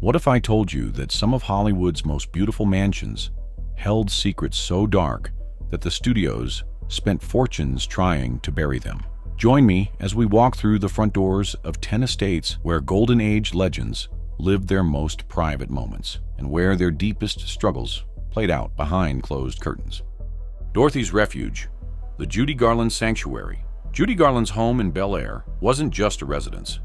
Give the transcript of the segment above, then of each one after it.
What if I told you that some of Hollywood's most beautiful mansions held secrets so dark that the studios spent fortunes trying to bury them? Join me as we walk through the front doors of 10 estates where Golden Age legends lived their most private moments and where their deepest struggles played out behind closed curtains. Dorothy's Refuge, the Judy Garland Sanctuary. Judy Garland's home in Bel Air wasn't just a residence.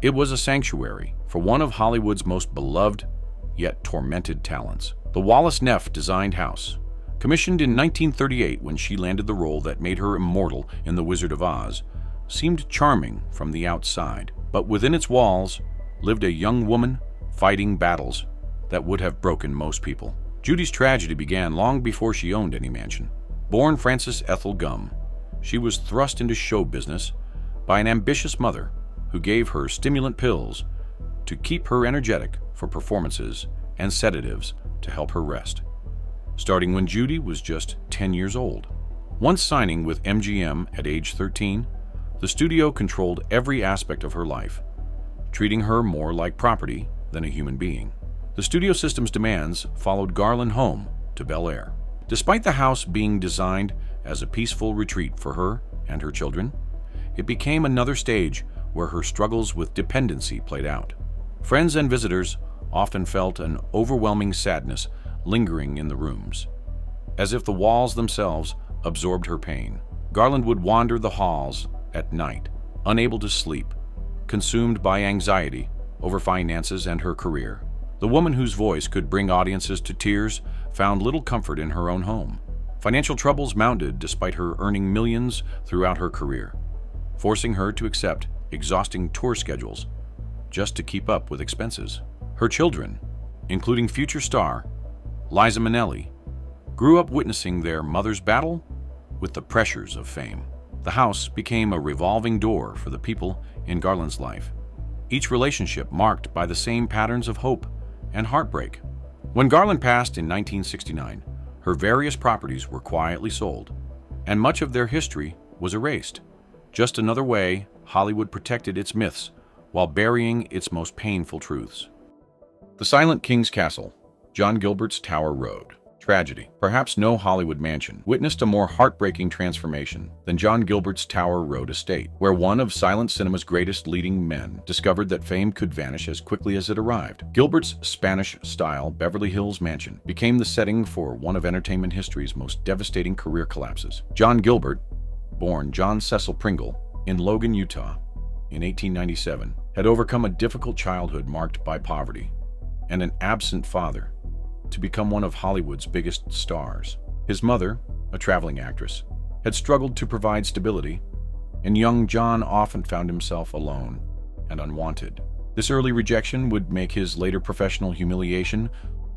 It was a sanctuary for one of Hollywood's most beloved yet tormented talents. The Wallace Neff designed house, commissioned in 1938 when she landed the role that made her immortal in The Wizard of Oz, seemed charming from the outside, but within its walls lived a young woman fighting battles that would have broken most people. Judy's tragedy began long before she owned any mansion. Born Frances Ethel Gum, she was thrust into show business by an ambitious mother who gave her stimulant pills to keep her energetic for performances and sedatives to help her rest. Starting when Judy was just 10 years old. Once signing with MGM at age 13, the studio controlled every aspect of her life, treating her more like property than a human being. The studio system's demands followed Garland home to Bel Air. Despite the house being designed as a peaceful retreat for her and her children, it became another stage where her struggles with dependency played out. Friends and visitors often felt an overwhelming sadness lingering in the rooms, as if the walls themselves absorbed her pain. Garland would wander the halls at night, unable to sleep, consumed by anxiety over finances and her career. The woman whose voice could bring audiences to tears found little comfort in her own home. Financial troubles mounted despite her earning millions throughout her career, forcing her to accept exhausting tour schedules just to keep up with expenses. Her children, including future star Liza Minnelli, grew up witnessing their mother's battle with the pressures of fame. The house became a revolving door for the people in Garland's life, each relationship marked by the same patterns of hope and heartbreak. When Garland passed in 1969, her various properties were quietly sold, and much of their history was erased. Just another way Hollywood protected its myths while burying its most painful truths. The Silent King's Castle, John Gilbert's Tower Road. Tragedy. Perhaps no Hollywood mansion witnessed a more heartbreaking transformation than John Gilbert's Tower Road estate, where one of silent cinema's greatest leading men discovered that fame could vanish as quickly as it arrived. Gilbert's Spanish-style Beverly Hills mansion became the setting for one of entertainment history's most devastating career collapses. John Gilbert, born John Cecil Pringle in Logan, Utah, in 1897, had overcome a difficult childhood marked by poverty and an absent father to become one of Hollywood's biggest stars. His mother, a traveling actress, had struggled to provide stability, and young John often found himself alone and unwanted. This early rejection would make his later professional humiliation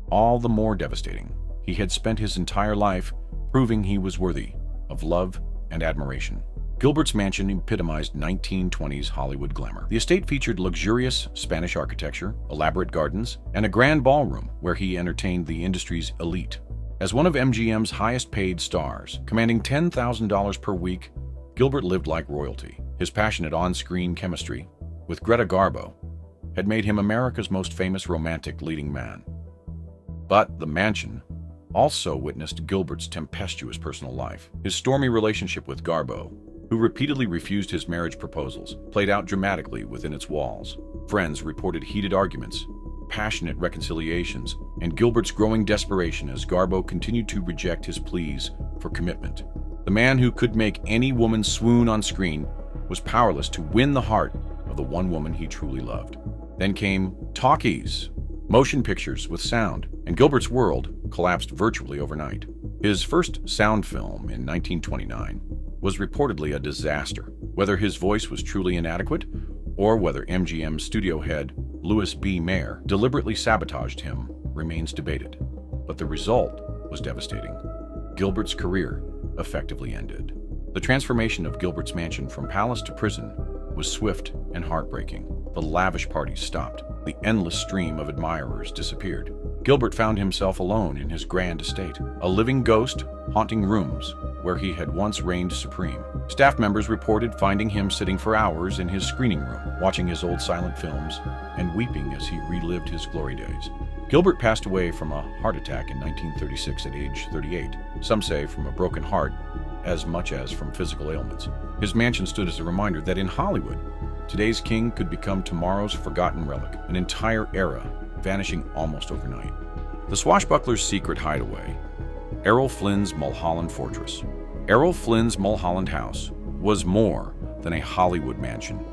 all the more devastating. He had spent his entire life proving he was worthy of love and admiration. Gilbert's mansion epitomized 1920s Hollywood glamour. The estate featured luxurious Spanish architecture, elaborate gardens, and a grand ballroom where he entertained the industry's elite. As one of MGM's highest-paid stars, commanding $10,000 per week, Gilbert lived like royalty. His passionate on-screen chemistry with Greta Garbo had made him America's most famous romantic leading man. But the mansion also witnessed Gilbert's tempestuous personal life. His stormy relationship with Garbo, who repeatedly refused his marriage proposals, played out dramatically within its walls. Friends reported heated arguments, passionate reconciliations, and Gilbert's growing desperation as Garbo continued to reject his pleas for commitment. The man who could make any woman swoon on screen was powerless to win the heart of the one woman he truly loved. Then came talkies, motion pictures with sound, and Gilbert's world collapsed virtually overnight. His first sound film in 1929 was reportedly a disaster. Whether his voice was truly inadequate or whether MGM studio head Louis B. Mayer deliberately sabotaged him remains debated. But the result was devastating. Gilbert's career effectively ended. The transformation of Gilbert's mansion from palace to prison was swift and heartbreaking. The lavish parties stopped. The endless stream of admirers disappeared. Gilbert found himself alone in his grand estate, a living ghost haunting rooms where he had once reigned supreme. Staff members reported finding him sitting for hours in his screening room, watching his old silent films and weeping as he relived his glory days. Gilbert passed away from a heart attack in 1936 at age 38, some say from a broken heart as much as from physical ailments. His mansion stood as a reminder that in Hollywood, today's king could become tomorrow's forgotten relic, an entire era vanishing almost overnight. The swashbuckler's secret hideaway, Errol Flynn's Mulholland fortress. Errol Flynn's Mulholland house was more than a Hollywood mansion.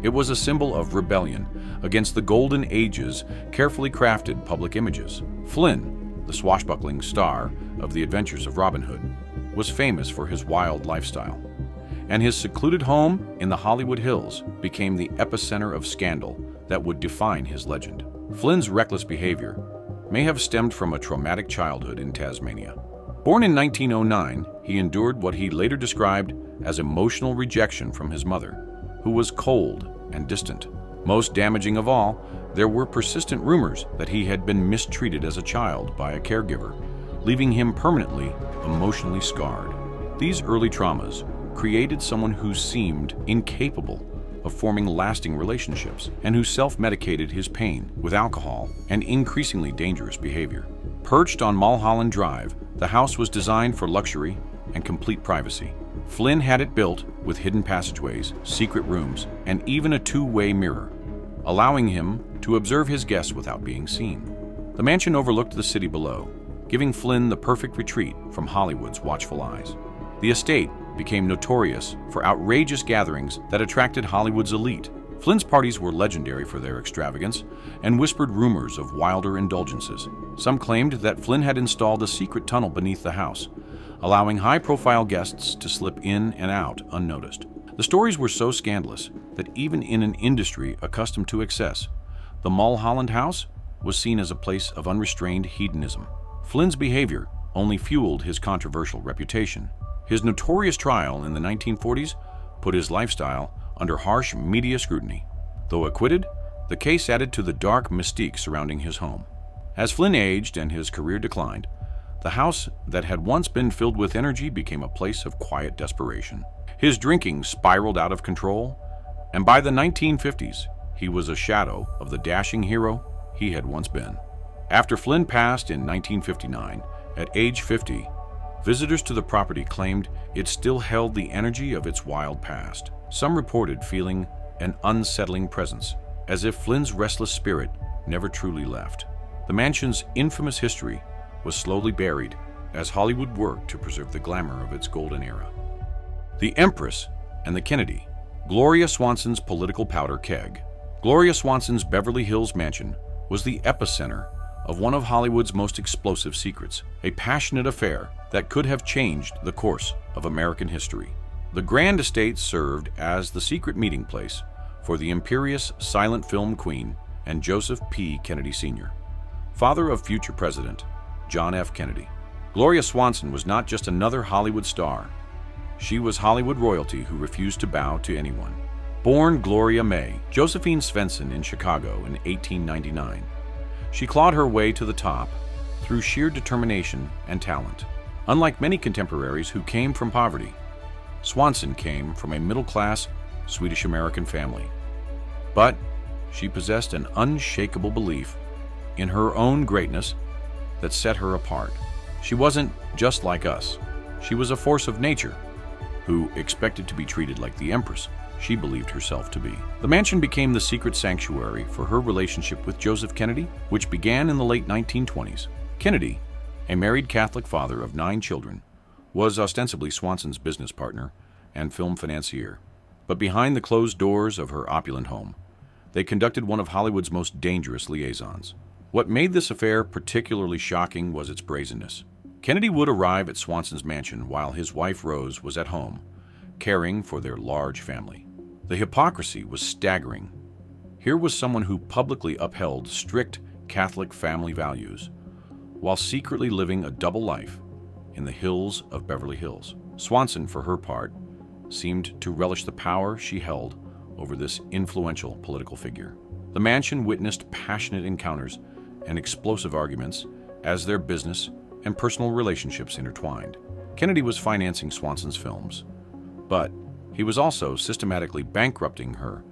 It was a symbol of rebellion against the golden age's carefully crafted public images. Flynn, the swashbuckling star of The Adventures of Robin Hood, was famous for his wild lifestyle, and his secluded home in the Hollywood Hills became the epicenter of scandal that would define his legend. Flynn's reckless behavior may have stemmed from a traumatic childhood in Tasmania. Born in 1909, he endured what he later described as emotional rejection from his mother, who was cold and distant. Most damaging of all, there were persistent rumors that he had been mistreated as a child by a caregiver, leaving him permanently emotionally scarred. These early traumas created someone who seemed incapable of forming lasting relationships and who self-medicated his pain with alcohol and increasingly dangerous behavior. Perched on Mulholland Drive, the house was designed for luxury and complete privacy. Flynn had it built with hidden passageways, secret rooms, and even a two-way mirror, allowing him to observe his guests without being seen. The mansion overlooked the city below, giving Flynn the perfect retreat from Hollywood's watchful eyes. The estate became notorious for outrageous gatherings that attracted Hollywood's elite. Flynn's parties were legendary for their extravagance and whispered rumors of wilder indulgences. Some claimed that Flynn had installed a secret tunnel beneath the house, allowing high-profile guests to slip in and out unnoticed. The stories were so scandalous that even in an industry accustomed to excess, the Mulholland House was seen as a place of unrestrained hedonism. Flynn's behavior only fueled his controversial reputation. His notorious trial in the 1940s put his lifestyle under harsh media scrutiny. Though acquitted, the case added to the dark mystique surrounding his home. As Flynn aged and his career declined, the house that had once been filled with energy became a place of quiet desperation. His drinking spiraled out of control, and by the 1950s, he was a shadow of the dashing hero he had once been. After Flynn passed in 1959, at age 50, visitors to the property claimed it still held the energy of its wild past. Some reported feeling an unsettling presence, as if Flynn's restless spirit never truly left. The mansion's infamous history was slowly buried as Hollywood worked to preserve the glamour of its golden era. The Empress and the Kennedy, Gloria Swanson's political powder keg. Gloria Swanson's Beverly Hills mansion was the epicenter of one of Hollywood's most explosive secrets, a passionate affair that could have changed the course of American history. The grand estate served as the secret meeting place for the imperious silent film queen and Joseph P. Kennedy Sr., father of future President John F. Kennedy. Gloria Swanson was not just another Hollywood star. She was Hollywood royalty who refused to bow to anyone. Born Gloria May Josephine Svensson in Chicago in 1899, she clawed her way to the top through sheer determination and talent. Unlike many contemporaries who came from poverty, Swanson came from a middle-class Swedish-American family. But she possessed an unshakable belief in her own greatness that set her apart. She wasn't just like us. She was a force of nature who expected to be treated like the Empress she believed herself to be. The mansion became the secret sanctuary for her relationship with Joseph Kennedy, which began in the late 1920s. Kennedy, a married Catholic father of 9 children, was ostensibly Swanson's business partner and film financier. But behind the closed doors of her opulent home, they conducted one of Hollywood's most dangerous liaisons. What made this affair particularly shocking was its brazenness. Kennedy would arrive at Swanson's mansion while his wife Rose was at home, caring for their large family. The hypocrisy was staggering. Here was someone who publicly upheld strict Catholic family values, while secretly living a double life in the hills of Beverly Hills. Swanson, for her part, seemed to relish the power she held over this influential political figure. The mansion witnessed passionate encounters and explosive arguments as their business and personal relationships intertwined. Kennedy was financing Swanson's films, but he was also systematically bankrupting her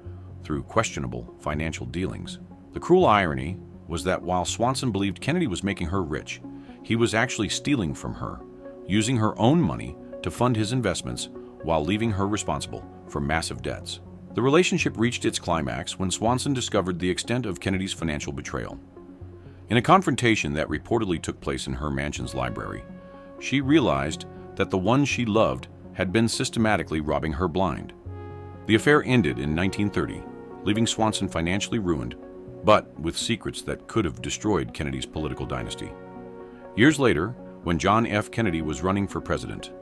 through questionable financial dealings. The cruel irony was that while Swanson believed Kennedy was making her rich, he was actually stealing from her, using her own money to fund his investments while leaving her responsible for massive debts. The relationship reached its climax when Swanson discovered the extent of Kennedy's financial betrayal. In a confrontation that reportedly took place in her mansion's library, she realized that the one she loved had been systematically robbing her blind. The affair ended in 1930, leaving Swanson financially ruined, but with secrets that could have destroyed Kennedy's political dynasty. Years later, when John F. Kennedy was running for president,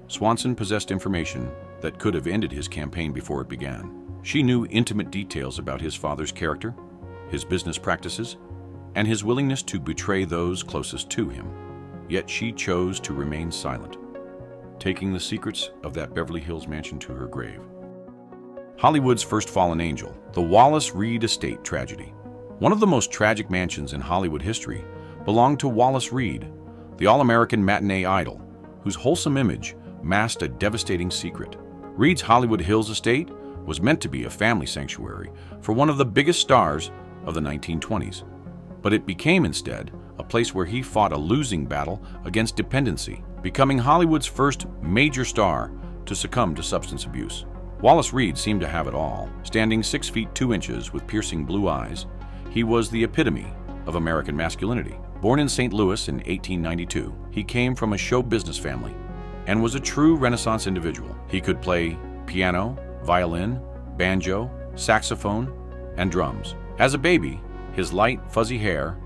Swanson possessed information that could have ended his campaign before it began. She knew intimate details about his father's character, his business practices, and his willingness to betray those closest to him. Yet she chose to remain silent, taking the secrets of that Beverly Hills mansion to her grave. Hollywood's first fallen angel, the Wallace Reed estate tragedy. One of the most tragic mansions in Hollywood history belonged to Wallace Reed, the all-American matinee idol, whose wholesome image masked a devastating secret. Reed's Hollywood Hills estate was meant to be a family sanctuary for one of the biggest stars of the 1920s, but it became instead a place where he fought a losing battle against dependency, becoming Hollywood's first major star to succumb to substance abuse. Wallace Reed seemed to have it all. Standing 6 feet 2 inches with piercing blue eyes, he was the epitome of American masculinity. Born in St. Louis in 1892, he came from a show business family and was a true Renaissance individual. He could play piano, violin, banjo, saxophone, and drums. As a baby, his light, fuzzy hair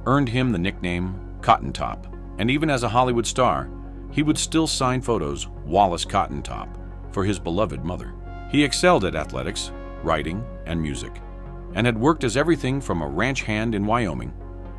earned him the nickname Cotton Top, and even as a Hollywood star, he would still sign photos Wallace Cotton Top for his beloved mother. He excelled at athletics, writing, and music, and had worked as everything from a ranch hand in Wyoming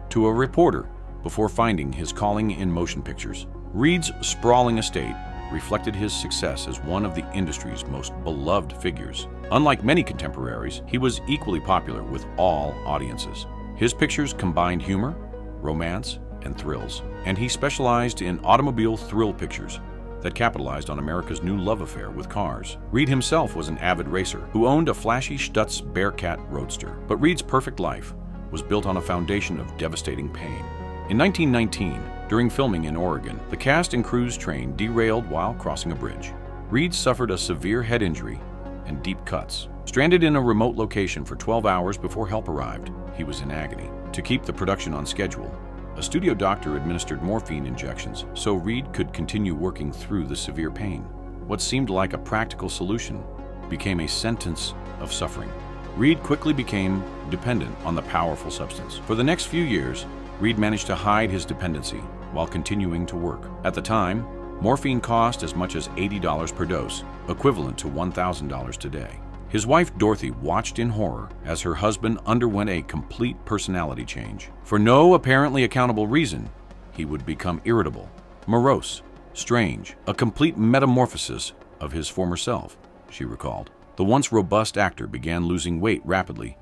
to a reporter before finding his calling in motion pictures. Reed's sprawling estate reflected his success as one of the industry's most beloved figures. Unlike many contemporaries, he was equally popular with all audiences. His pictures combined humor, romance, and thrills, and he specialized in automobile thrill pictures that capitalized on America's new love affair with cars. Reed himself was an avid racer who owned a flashy Stutz Bearcat Roadster. But Reed's perfect life was built on a foundation of devastating pain. In 1919, during filming in Oregon, the cast and crew's train derailed while crossing a bridge. Reed suffered a severe head injury and deep cuts. Stranded in a remote location for 12 hours before help arrived, he was in agony. To keep the production on schedule, a studio doctor administered morphine injections so Reed could continue working through the severe pain. What seemed like a practical solution became a sentence of suffering. Reed quickly became dependent on the powerful substance. For the next few years, Reed managed to hide his dependency while continuing to work. At the time, morphine cost as much as $80 per dose, equivalent to $1,000 today. His wife Dorothy watched in horror as her husband underwent a complete personality change. For no apparently accountable reason, he would become irritable, morose, strange, a complete metamorphosis of his former self, she recalled. The once robust actor began losing weight rapidly,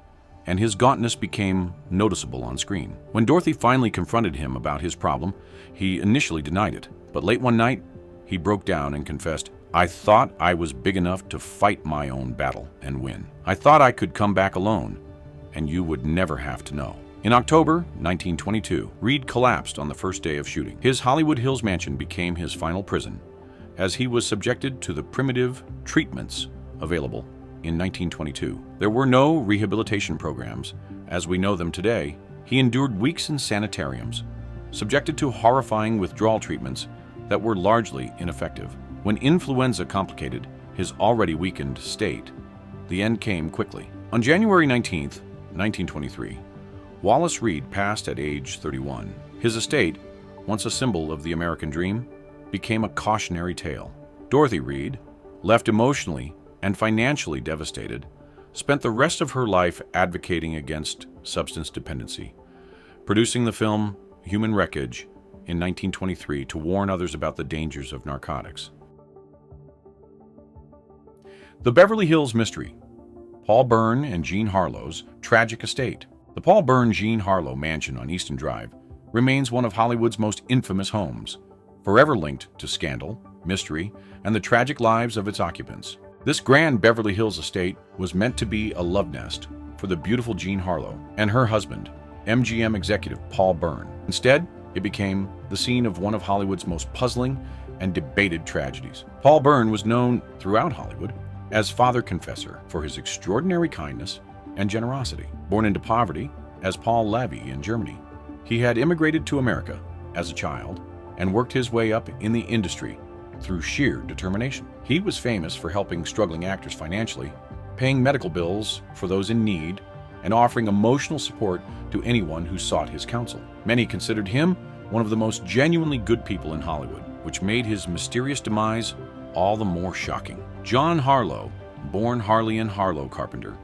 and his gauntness became noticeable on screen. When Dorothy finally confronted him about his problem, he initially denied it. But late one night, he broke down and confessed, "I thought I was big enough to fight my own battle and win. I thought I could come back alone, and you would never have to know." In October 1922, Reed collapsed on the first day of shooting. His Hollywood Hills mansion became his final prison, as he was subjected to the primitive treatments available in 1922. There were no rehabilitation programs as we know them today. He endured weeks in sanitariums, subjected to horrifying withdrawal treatments that were largely ineffective. When influenza complicated his already weakened state, the end came quickly. On January 19, 1923, Wallace Reed passed at age 31. His estate, once a symbol of the American dream, became a cautionary tale. Dorothy Reed, left emotionally and financially devastated, spent the rest of her life advocating against substance dependency, producing the film Human Wreckage in 1923 to warn others about the dangers of narcotics. The Beverly Hills Mystery. Paul Bern and Jean Harlow's tragic estate. The Paul Bern-Jean Harlow mansion on Easton Drive remains one of Hollywood's most infamous homes, forever linked to scandal, mystery, and the tragic lives of its occupants. This grand Beverly Hills estate was meant to be a love nest for the beautiful Jean Harlow and her husband, MGM executive Paul Bern. Instead, it became the scene of one of Hollywood's most puzzling and debated tragedies. Paul Bern was known throughout Hollywood as Father Confessor for his extraordinary kindness and generosity. Born into poverty as Paul Lavie in Germany, he had immigrated to America as a child and worked his way up in the industry through sheer determination. He was famous for helping struggling actors financially, paying medical bills for those in need, and offering emotional support to anyone who sought his counsel. Many considered him one of the most genuinely good people in Hollywood, which made his mysterious demise all the more shocking. John Harlow, born Harleyan Harlow Carpenter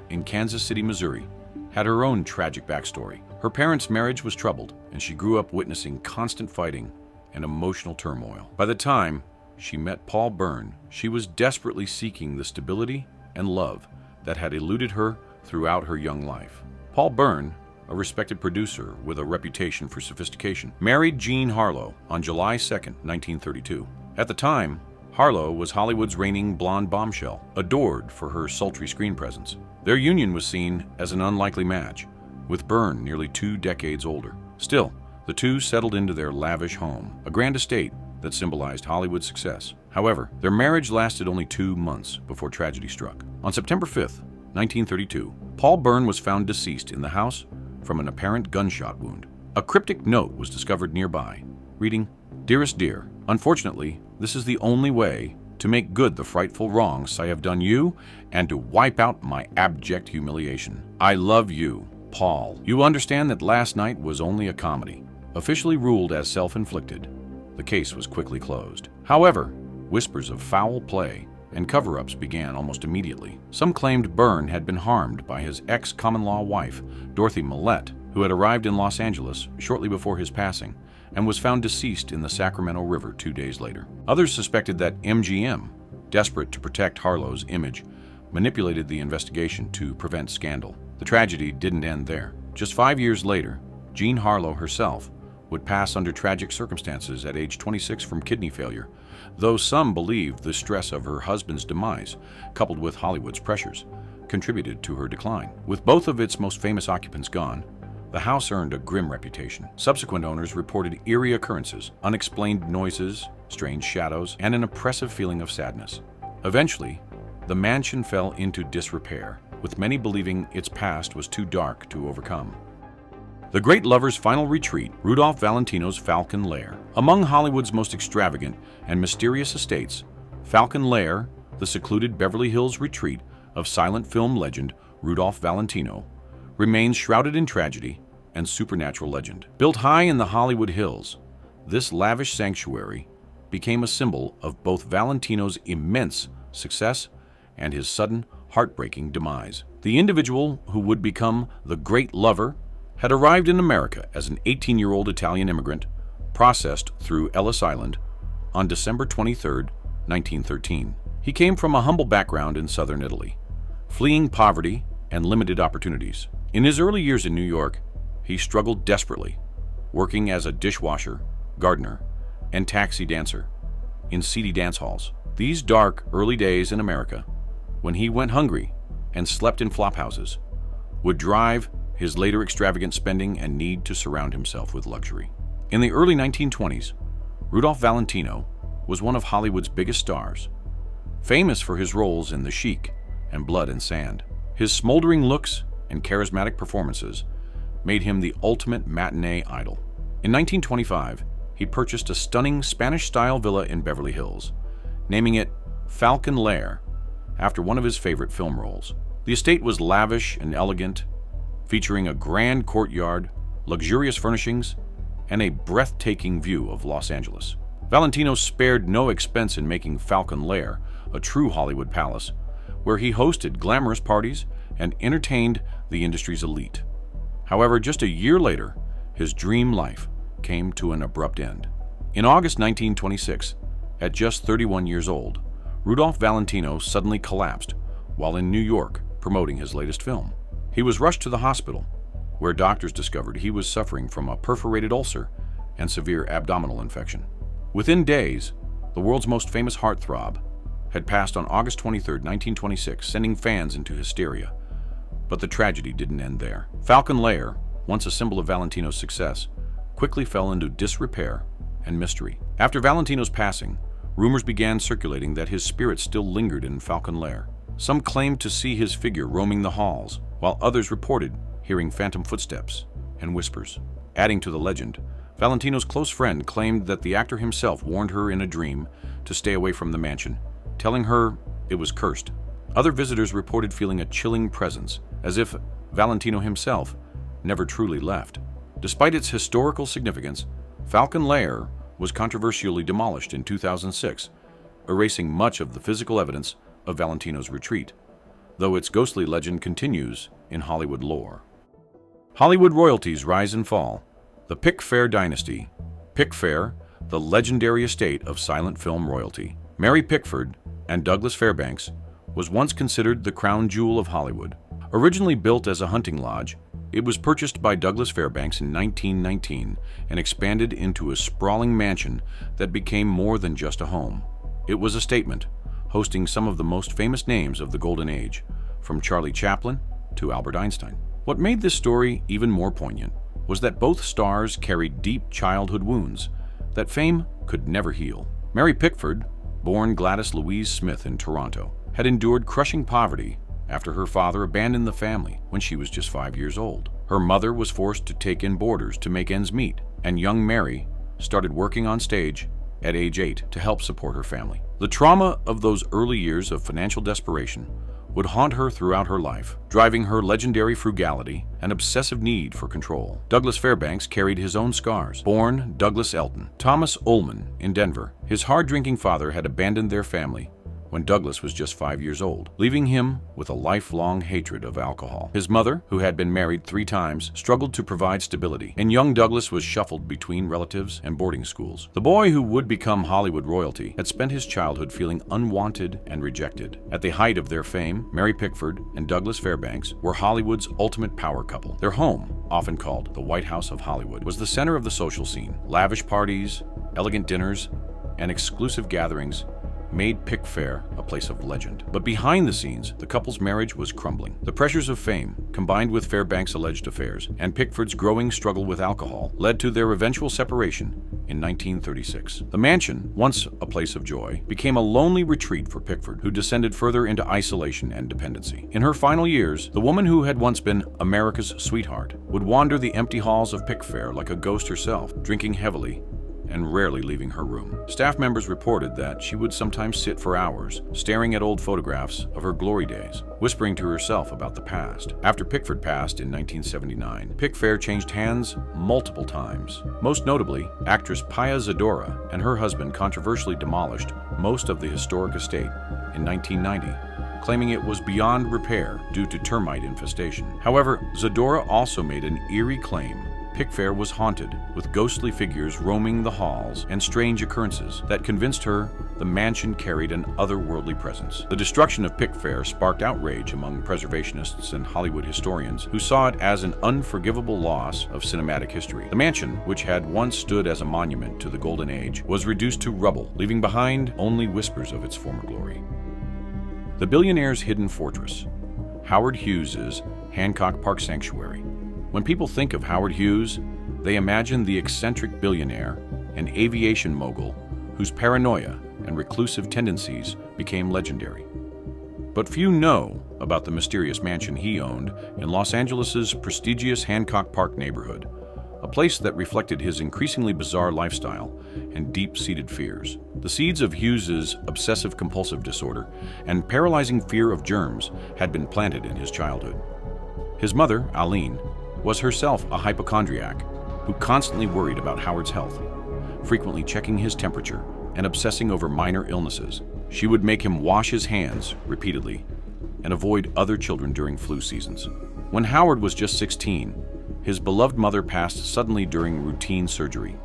in Kansas City, Missouri, had her own tragic backstory. Her parents' marriage was troubled, and she grew up witnessing constant fighting and emotional turmoil. By the time she met Paul Bern, she was desperately seeking the stability and love that had eluded her throughout her young life. Paul Bern, a respected producer with a reputation for sophistication, married Jean Harlow on July 2, 1932. At the time, Harlow was Hollywood's reigning blonde bombshell, adored for her sultry screen presence. Their union was seen as an unlikely match, with Bern nearly 2 decades older. Still, the two settled into their lavish home, a grand estate that symbolized Hollywood's success. However, their marriage lasted only 2 months before tragedy struck. On September 5, 1932, Paul Bern was found deceased in the house from an apparent gunshot wound. A cryptic note was discovered nearby, reading, "Dearest dear, unfortunately, this is the only way to make good the frightful wrongs I have done you and to wipe out my abject humiliation. I love you, Paul. You understand that last night was only a comedy." Officially ruled as self-inflicted, the case was quickly closed. However, whispers of foul play and cover-ups began almost immediately. Some claimed Bern had been harmed by his ex-common-law wife, Dorothy Millette, who had arrived in Los Angeles shortly before his passing and was found deceased in the Sacramento River 2 days later. Others suspected that MGM, desperate to protect Harlow's image, manipulated the investigation to prevent scandal. The tragedy didn't end there. Just 5 years later, Jean Harlow herself would pass under tragic circumstances at age 26 from kidney failure, though some believed the stress of her husband's demise, coupled with Hollywood's pressures, contributed to her decline. With both of its most famous occupants gone, the house earned a grim reputation. Subsequent owners reported eerie occurrences, unexplained noises, strange shadows, and an oppressive feeling of sadness. Eventually, the mansion fell into disrepair, with many believing its past was too dark to overcome. The great lover's final retreat, Rudolph Valentino's Falcon Lair. Among Hollywood's most extravagant and mysterious estates, Falcon Lair, the secluded Beverly Hills retreat of silent film legend Rudolph Valentino, remains shrouded in tragedy and supernatural legend. Built high in the Hollywood Hills, this lavish sanctuary became a symbol of both Valentino's immense success and his sudden, heartbreaking demise. The individual who would become the great lover had arrived in America as an 18-year-old Italian immigrant, processed through Ellis Island on December 23, 1913. He came from a humble background in southern Italy, fleeing poverty and limited opportunities. In his early years in New York, he struggled desperately, working as a dishwasher, gardener, and taxi dancer in seedy dance halls. These dark, early days in America, when he went hungry and slept in flophouses, would drive his later extravagant spending and need to surround himself with luxury. In the early 1920s, Rudolph Valentino was one of Hollywood's biggest stars, famous for his roles in The Sheik and Blood and Sand. His smoldering looks and charismatic performances made him the ultimate matinee idol. In 1925, he purchased a stunning Spanish-style villa in Beverly Hills, naming it Falcon Lair after one of his favorite film roles. The estate was lavish and elegant, featuring a grand courtyard, luxurious furnishings, and a breathtaking view of Los Angeles. Valentino spared no expense in making Falcon Lair a true Hollywood palace, where he hosted glamorous parties and entertained the industry's elite. However, just a year later, his dream life came to an abrupt end. In August 1926, at just 31 years old, Rudolph Valentino suddenly collapsed while in New York promoting his latest film. He was rushed to the hospital, where doctors discovered he was suffering from a perforated ulcer and severe abdominal infection. Within days, the world's most famous heartthrob had passed on August 23, 1926, sending fans into hysteria. But the tragedy didn't end there. Falcon Layer, once a symbol of Valentino's success, quickly fell into disrepair and mystery. After Valentino's passing, rumors began circulating that his spirit still lingered in Falcon Lair. Some claimed to see his figure roaming the halls, while others reported hearing phantom footsteps and whispers. Adding to the legend, Valentino's close friend claimed that the actor himself warned her in a dream to stay away from the mansion, telling her it was cursed. Other visitors reported feeling a chilling presence, as if Valentino himself never truly left. Despite its historical significance, Falcon Lair was controversially demolished in 2006, erasing much of the physical evidence of Valentino's retreat, though its ghostly legend continues in Hollywood lore. Hollywood royalties rise and fall. The Pickfair dynasty. Pickfair, the legendary estate of silent film royalty. Mary Pickford and Douglas Fairbanks was once considered the crown jewel of Hollywood. Originally built as a hunting lodge, it was purchased by Douglas Fairbanks in 1919 and expanded into a sprawling mansion that became more than just a home. It was a statement, hosting some of the most famous names of the Golden Age, from Charlie Chaplin to Albert Einstein. What made this story even more poignant was that both stars carried deep childhood wounds that fame could never heal. Mary Pickford, born Gladys Louise Smith in Toronto, had endured crushing poverty after her father abandoned the family when she was just 5 years old. Her mother was forced to take in boarders to make ends meet, and young Mary started working on stage at age 8 to help support her family. The trauma of those early years of financial desperation would haunt her throughout her life, driving her legendary frugality and obsessive need for control. Douglas Fairbanks carried his own scars. Born Douglas Elton Thomas Ullman in Denver, his hard-drinking father had abandoned their family when Douglas was just 5 years old, leaving him with a lifelong hatred of alcohol. His mother, who had been married 3 times, struggled to provide stability, and young Douglas was shuffled between relatives and boarding schools. The boy who would become Hollywood royalty had spent his childhood feeling unwanted and rejected. At the height of their fame, Mary Pickford and Douglas Fairbanks were Hollywood's ultimate power couple. Their home, often called the White House of Hollywood, was the center of the social scene. Lavish parties, elegant dinners, and exclusive gatherings made Pickfair a place of legend. But behind the scenes, the couple's marriage was crumbling. The pressures of fame, combined with Fairbanks' alleged affairs and Pickford's growing struggle with alcohol, led to their eventual separation in 1936. The mansion, once a place of joy, became a lonely retreat for Pickford, who descended further into isolation and dependency. In her final years, the woman who had once been America's sweetheart would wander the empty halls of Pickfair like a ghost herself, drinking heavily and rarely leaving her room. Staff members reported that she would sometimes sit for hours, staring at old photographs of her glory days, whispering to herself about the past. After Pickford passed in 1979, Pickfair changed hands multiple times. Most notably, actress Pia Zadora and her husband controversially demolished most of the historic estate in 1990, claiming it was beyond repair due to termite infestation. However, Zadora also made an eerie claim. Pickfair was haunted, with ghostly figures roaming the halls and strange occurrences that convinced her the mansion carried an otherworldly presence. The destruction of Pickfair sparked outrage among preservationists and Hollywood historians who saw it as an unforgivable loss of cinematic history. The mansion, which had once stood as a monument to the Golden Age, was reduced to rubble, leaving behind only whispers of its former glory. The billionaire's hidden fortress, Howard Hughes's Hancock Park Sanctuary. When people think of Howard Hughes, they imagine the eccentric billionaire and aviation mogul whose paranoia and reclusive tendencies became legendary. But few know about the mysterious mansion he owned in Los Angeles' prestigious Hancock Park neighborhood, a place that reflected his increasingly bizarre lifestyle and deep-seated fears. The seeds of Hughes's obsessive-compulsive disorder and paralyzing fear of germs had been planted in his childhood. His mother, Aline, was herself a hypochondriac who constantly worried about Howard's health, frequently checking his temperature and obsessing over minor illnesses. She would make him wash his hands repeatedly and avoid other children during flu seasons. When Howard was just 16, his beloved mother passed suddenly during routine surgery,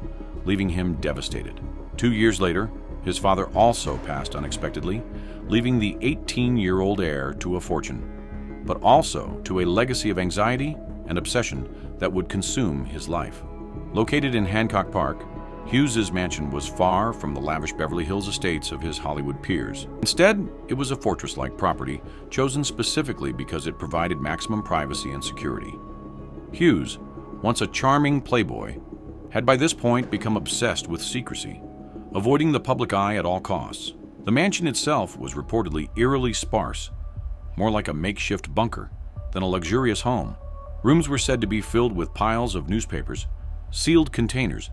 leaving him devastated. 2 years later, his father also passed unexpectedly, leaving the 18-year-old heir to a fortune. but also to a legacy of anxiety and obsession that would consume his life. Located in Hancock Park, Hughes's mansion was far from the lavish Beverly Hills estates of his Hollywood peers. Instead, it was a fortress-like property chosen specifically because it provided maximum privacy and security. Hughes, once a charming playboy, had by this point become obsessed with secrecy, avoiding the public eye at all costs. The mansion itself was reportedly eerily sparse, more like a makeshift bunker than a luxurious home. Rooms were said to be filled with piles of newspapers, sealed containers,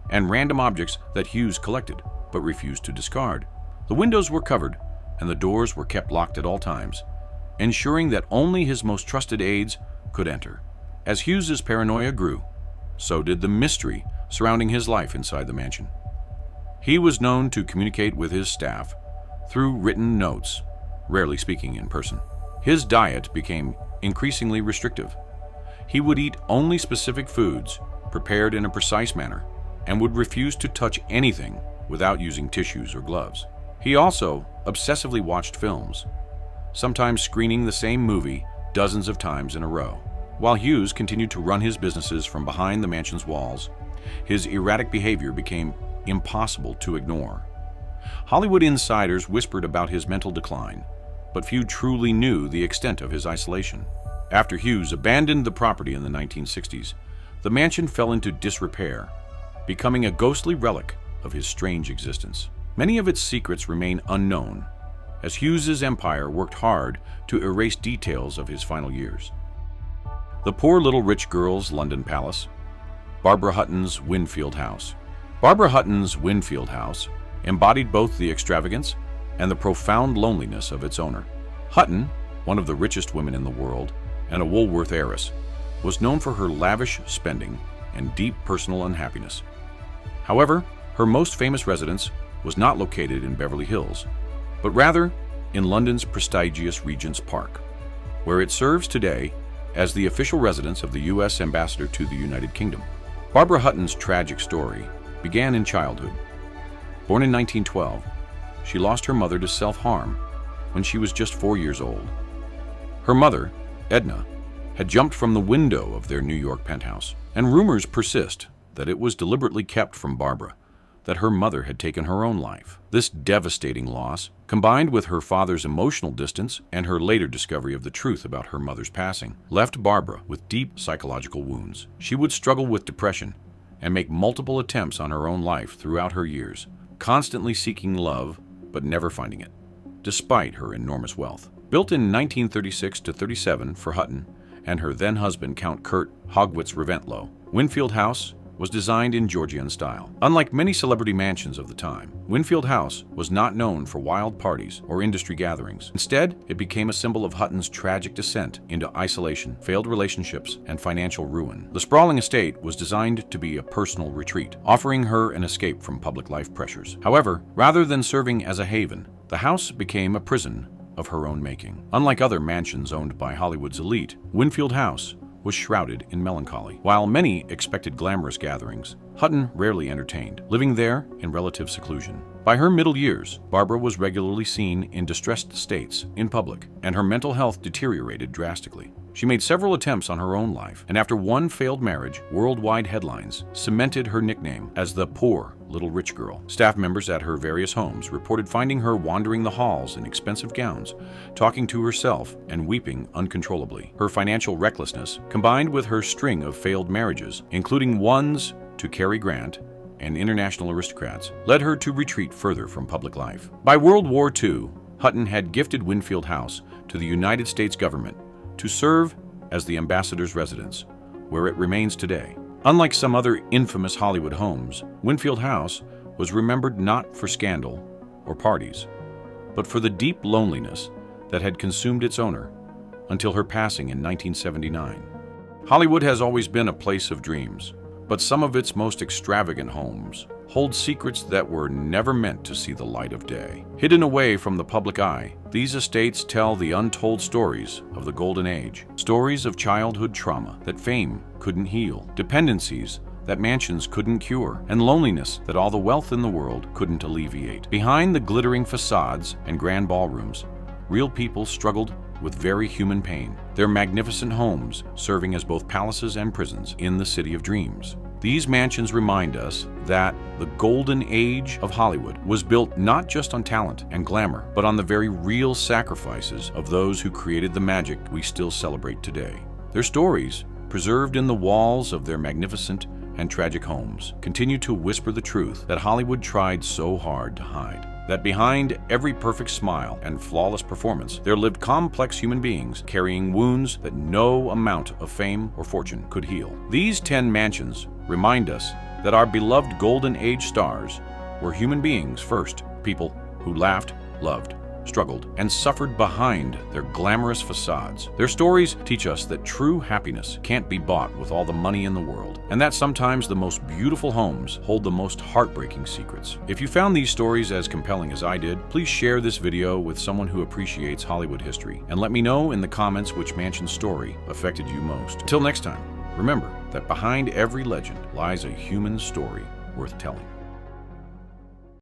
and random objects that Hughes collected but refused to discard. The windows were covered and the doors were kept locked at all times, ensuring that only his most trusted aides could enter. As Hughes's paranoia grew, so did the mystery surrounding his life inside the mansion. He was known to communicate with his staff through written notes, rarely speaking in person. His diet became increasingly restrictive. He would eat only specific foods prepared in a precise manner and would refuse to touch anything without using tissues or gloves. He also obsessively watched films, sometimes screening the same movie dozens of times in a row. While Hughes continued to run his businesses from behind the mansion's walls, his erratic behavior became impossible to ignore. Hollywood insiders whispered about his mental decline, but few truly knew the extent of his isolation. After Hughes abandoned the property in the 1960s, the mansion fell into disrepair, becoming a ghostly relic of his strange existence. Many of its secrets remain unknown, as Hughes's empire worked hard to erase details of his final years. The Poor Little Rich Girl's London Palace, Barbara Hutton's Winfield House. Barbara Hutton's Winfield House embodied both the extravagance and the profound loneliness of its owner. Hutton, one of the richest women in the world and a Woolworth heiress, was known for her lavish spending and deep personal unhappiness. However, her most famous residence was not located in Beverly Hills, but rather in London's prestigious Regent's Park, where it serves today as the official residence of the U.S. Ambassador to the United Kingdom. Barbara Hutton's tragic story began in childhood. Born in 1912, she lost her mother to self-harm when she was just 4 years old. Her mother, Edna, had jumped from the window of their New York penthouse, and rumors persist that it was deliberately kept from Barbara that her mother had taken her own life. This devastating loss, combined with her father's emotional distance and her later discovery of the truth about her mother's passing, left Barbara with deep psychological wounds. She would struggle with depression and make multiple attempts on her own life throughout her years, constantly seeking love but never finding it, despite her enormous wealth. Built in 1936 to 37 for Hutton and her then-husband Count Kurt Hogwitz Reventlow, Winfield House was designed in Georgian style. Unlike many celebrity mansions of the time, Winfield House was not known for wild parties or industry gatherings. Instead, it became a symbol of Hutton's tragic descent into isolation, failed relationships, and financial ruin. The sprawling estate was designed to be a personal retreat, offering her an escape from public life pressures. However, rather than serving as a haven, the house became a prison of her own making. Unlike other mansions owned by Hollywood's elite, Winfield House was shrouded in melancholy. While many expected glamorous gatherings, Hutton rarely entertained, living there in relative seclusion. By her middle years, Barbara was regularly seen in distressed states in public, and her mental health deteriorated drastically. She made several attempts on her own life, and after one failed marriage, worldwide headlines cemented her nickname as the Poor Little Rich Girl. Staff members at her various homes reported finding her wandering the halls in expensive gowns, talking to herself and weeping uncontrollably. Her financial recklessness, combined with her string of failed marriages, including ones to Cary Grant and international aristocrats, led her to retreat further from public life. By World War II, Hutton had gifted Winfield House to the United States government to serve as the ambassador's residence, where it remains today. Unlike some other infamous Hollywood homes, Winfield House was remembered not for scandal or parties, but for the deep loneliness that had consumed its owner until her passing in 1979. Hollywood has always been a place of dreams, but some of its most extravagant homes hold secrets that were never meant to see the light of day. Hidden away from the public eye, these estates tell the untold stories of the Golden Age, stories of childhood trauma that fame couldn't heal, dependencies that mansions couldn't cure, and loneliness that all the wealth in the world couldn't alleviate. Behind the glittering facades and grand ballrooms, real people struggled with very human pain, their magnificent homes serving as both palaces and prisons in the city of dreams. These mansions remind us that the golden age of Hollywood was built not just on talent and glamour, but on the very real sacrifices of those who created the magic we still celebrate today. Their stories, preserved in the walls of their magnificent and tragic homes, continue to whisper the truth that Hollywood tried so hard to hide. That behind every perfect smile and flawless performance, there lived complex human beings carrying wounds that no amount of fame or fortune could heal. These 10 mansions remind us that our beloved Golden Age stars were human beings first, people who laughed, loved, struggled, and suffered behind their glamorous facades. Their stories teach us that true happiness can't be bought with all the money in the world, and that sometimes the most beautiful homes hold the most heartbreaking secrets. If you found these stories as compelling as I did, please share this video with someone who appreciates Hollywood history, and let me know in the comments which mansion story affected you most. Until next time, remember that behind every legend lies a human story worth telling.